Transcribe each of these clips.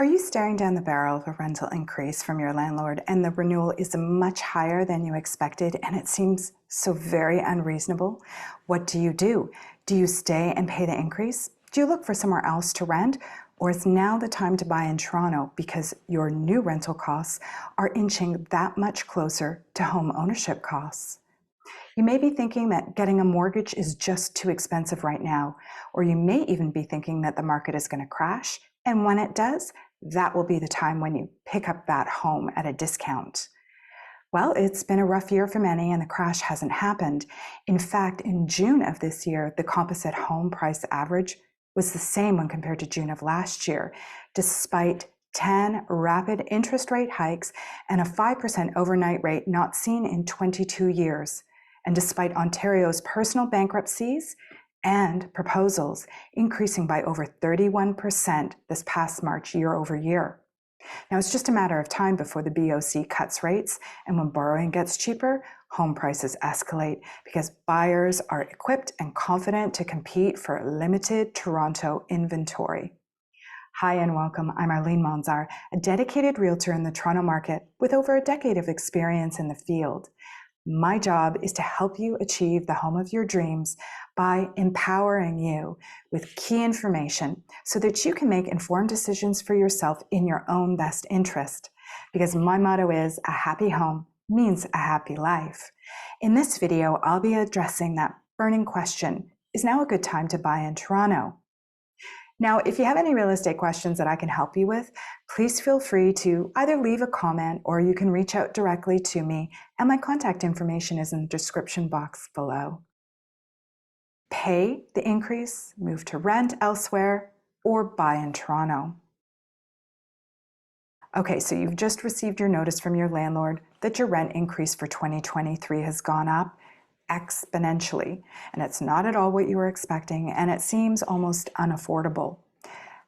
Are you staring down the barrel of a rental increase from your landlord and the renewal is much higher than you expected and it seems so very unreasonable? What do you do? Do you stay and pay the increase? Do you look for somewhere else to rent? Or is now the time to buy in Toronto because your new rental costs are inching that much closer to home ownership costs? You may be thinking that getting a mortgage is just too expensive right now, or you may even be thinking that the market is going to crash, and when it does, that will be the time when you pick up that home at a discount. Well, it's been a rough year for many and the crash hasn't happened. In fact, in June of this year, the composite home price average was the same when compared to June of last year, despite 10 rapid interest rate hikes and a 5% overnight rate not seen in 22 years. And despite Ontario's personal bankruptcies and proposals increasing by over 31% this past March year over year. Now, it's just a matter of time before the BOC cuts rates, and when borrowing gets cheaper, home prices escalate because buyers are equipped and confident to compete for limited Toronto inventory. Hi and welcome. I'm Arlene Monzar, a dedicated realtor in the Toronto market with over a decade of experience in the field. My job is to help you achieve the home of your dreams by empowering you with key information so that you can make informed decisions for yourself in your own best interest. Because my motto is a happy home means a happy life. In this video, I'll be addressing that burning question, is now a good time to buy in Toronto? Now, if you have any real estate questions that I can help you with, please feel free to either leave a comment or you can reach out directly to me, and my contact information is in the description box below. Pay the increase, move to rent elsewhere, or buy in Toronto. Okay, so you've just received your notice from your landlord that your rent increase for 2023 has gone up exponentially, and it's not at all what you were expecting, and it seems almost unaffordable.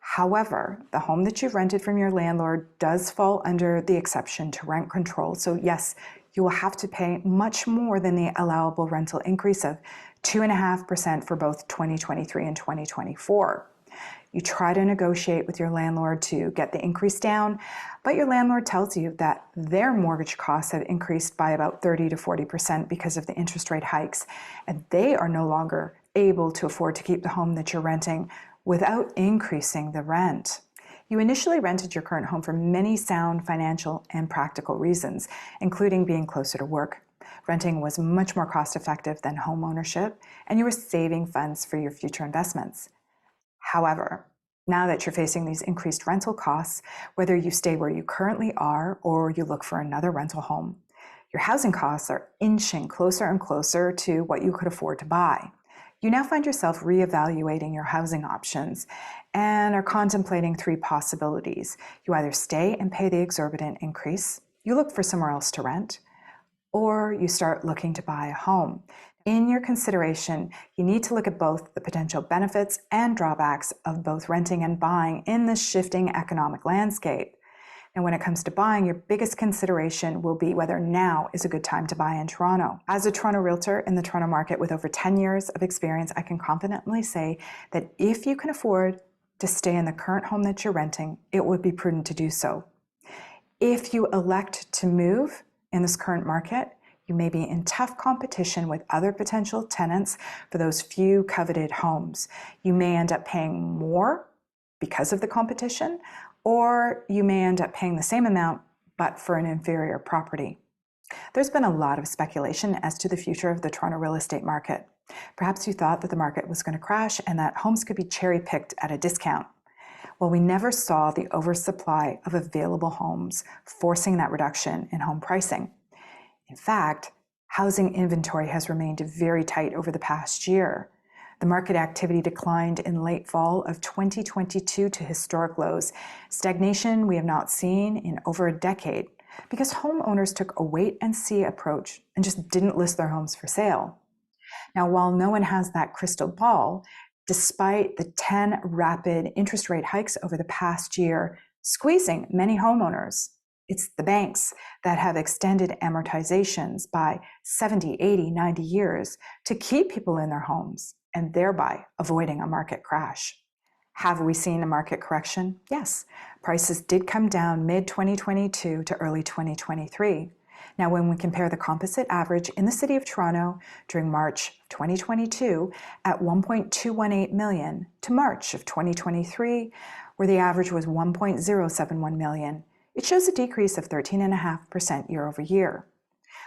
However, the home that you've rented from your landlord does fall under the exception to rent control. So yes, you will have to pay much more than the allowable rental increase of 2.5% for both 2023 and 2024. You try to negotiate with your landlord to get the increase down, but your landlord tells you that their mortgage costs have increased by about 30 to 40% because of the interest rate hikes, and they are no longer able to afford to keep the home that you're renting without increasing the rent. You initially rented your current home for many sound financial and practical reasons, including being closer to work. Renting was much more cost-effective than home ownership, and you were saving funds for your future investments. However, now that you're facing these increased rental costs, whether you stay where you currently are or you look for another rental home, your housing costs are inching closer and closer to what you could afford to buy. You now find yourself reevaluating your housing options and are contemplating three possibilities. You either stay and pay the exorbitant increase, you look for somewhere else to rent, or you start looking to buy a home. In your consideration, you need to look at both the potential benefits and drawbacks of both renting and buying in this shifting economic landscape. And when it comes to buying, your biggest consideration will be whether now is a good time to buy in Toronto. As a Toronto realtor in the Toronto market with over 10 years of experience, I can confidently say that if you can afford to stay in the current home that you're renting, it would be prudent to do so. If you elect to move in this current market, you may be in tough competition with other potential tenants for those few coveted homes. You may end up paying more because of the competition, or you may end up paying the same amount but for an inferior property. There's been a lot of speculation as to the future of the Toronto real estate market. Perhaps you thought that the market was going to crash and that homes could be cherry-picked at a discount. Well, we never saw the oversupply of available homes forcing that reduction in home pricing. In fact, housing inventory has remained very tight over the past year. The market activity declined in late fall of 2022 to historic lows. Stagnation we have not seen in over a decade because homeowners took a wait-and-see approach and just didn't list their homes for sale. Now, while no one has that crystal ball, despite the 10 rapid interest rate hikes over the past year squeezing many homeowners, it's the banks that have extended amortizations by 70, 80, 90 years to keep people in their homes and thereby avoiding a market crash. Have we seen a market correction? Yes. Prices did come down mid-2022 to early 2023. Now, when we compare the composite average in the City of Toronto during March 2022 at 1.218 million to March of 2023, where the average was 1.071 million, it shows a decrease of 13.5% year over year.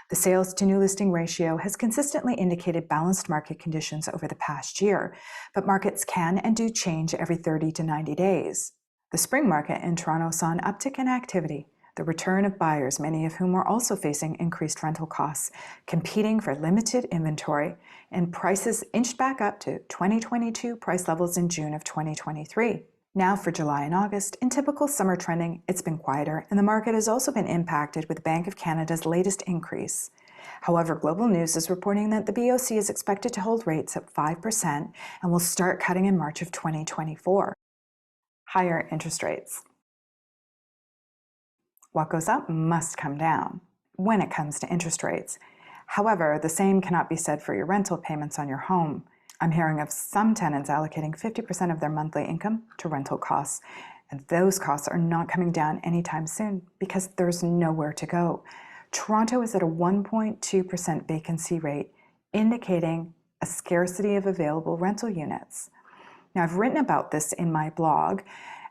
The sales to new listing ratio has consistently indicated balanced market conditions over the past year, but markets can and do change every 30 to 90 days. The spring market in Toronto saw an uptick in activity, the return of buyers, many of whom were also facing increased rental costs, competing for limited inventory, and prices inched back up to 2022 price levels in June of 2023. Now for July and August, in typical summer trending, it's been quieter, and the market has also been impacted with the Bank of Canada's latest increase. However, Global News is reporting that the BOC is expected to hold rates at 5% and will start cutting in March of 2024. Higher interest rates. What goes up must come down when it comes to interest rates. However, the same cannot be said for your rental payments on your home. I'm hearing of some tenants allocating 50% of their monthly income to rental costs, and those costs are not coming down anytime soon because there's nowhere to go. Toronto is at a 1.2% vacancy rate, indicating a scarcity of available rental units. Now, I've written about this in my blog,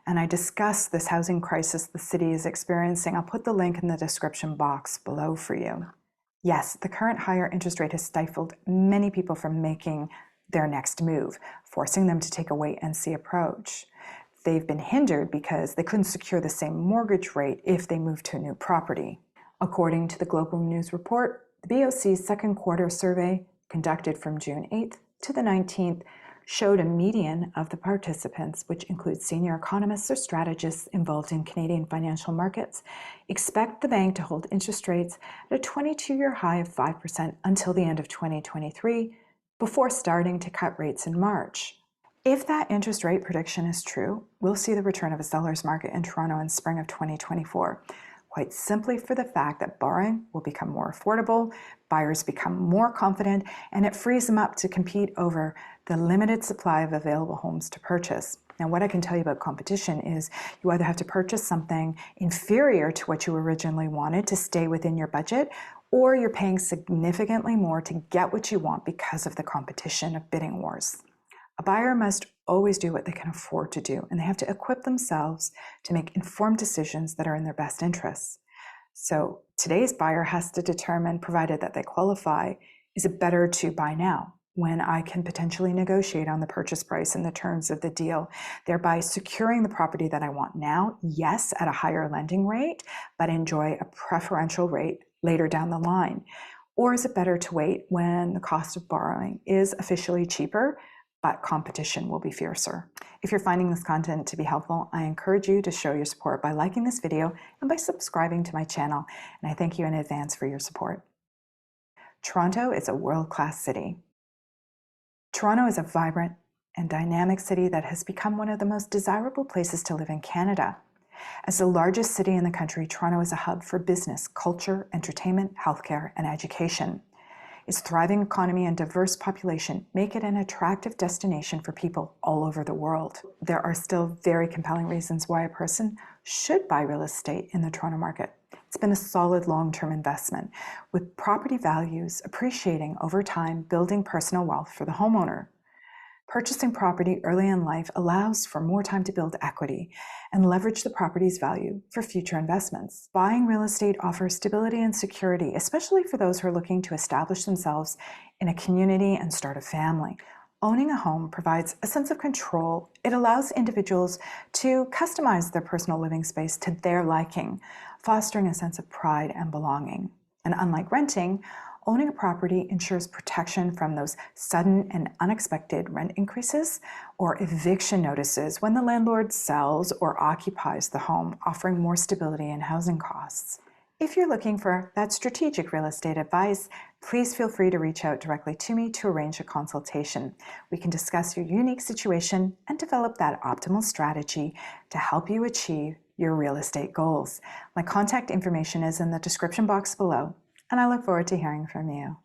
and I discuss this housing crisis the city is experiencing. I'll put the link in the description box below for you. Yes, the current higher interest rate has stifled many people from making their next move, forcing them to take a wait-and-see approach. They've been hindered because they couldn't secure the same mortgage rate if they moved to a new property. According to the Global News report, the BOC's second quarter survey, conducted from June 8th to the 19th, showed a median of the participants, which includes senior economists or strategists involved in Canadian financial markets, expect the bank to hold interest rates at a 22-year high of 5% until the end of 2023, before starting to cut rates in March. If that interest rate prediction is true, we'll see the return of a seller's market in Toronto in spring of 2024, quite simply for the fact that borrowing will become more affordable, buyers become more confident, and it frees them up to compete over the limited supply of available homes to purchase. Now, what I can tell you about competition is you either have to purchase something inferior to what you originally wanted to stay within your budget, or you're paying significantly more to get what you want because of the competition of bidding wars. A buyer must always do what they can afford to do, and they have to equip themselves to make informed decisions that are in their best interests. So today's buyer has to determine, provided that they qualify, is it better to buy now when I can potentially negotiate on the purchase price and the terms of the deal, thereby securing the property that I want now, yes, at a higher lending rate, but enjoy a preferential rate later down the line? Or is it better to wait when the cost of borrowing is officially cheaper, but competition will be fiercer? If you're finding this content to be helpful, I encourage you to show your support by liking this video and by subscribing to my channel, and I thank you in advance for your support. Toronto is a world-class city. Toronto is a vibrant and dynamic city that has become one of the most desirable places to live in Canada. As the largest city in the country, Toronto is a hub for business, culture, entertainment, healthcare, and education. Its thriving economy and diverse population make it an attractive destination for people all over the world. There are still very compelling reasons why a person should buy real estate in the Toronto market. It's been a solid long-term investment, with property values appreciating over time, building personal wealth for the homeowner. Purchasing property early in life allows for more time to build equity and leverage the property's value for future investments. Buying real estate offers stability and security, especially for those who are looking to establish themselves in a community and start a family. Owning a home provides a sense of control. It allows individuals to customize their personal living space to their liking, fostering a sense of pride and belonging. And unlike renting, owning a property ensures protection from those sudden and unexpected rent increases or eviction notices when the landlord sells or occupies the home, offering more stability in housing costs. If you're looking for that strategic real estate advice, please feel free to reach out directly to me to arrange a consultation. We can discuss your unique situation and develop that optimal strategy to help you achieve your real estate goals. My contact information is in the description box below, and I look forward to hearing from you.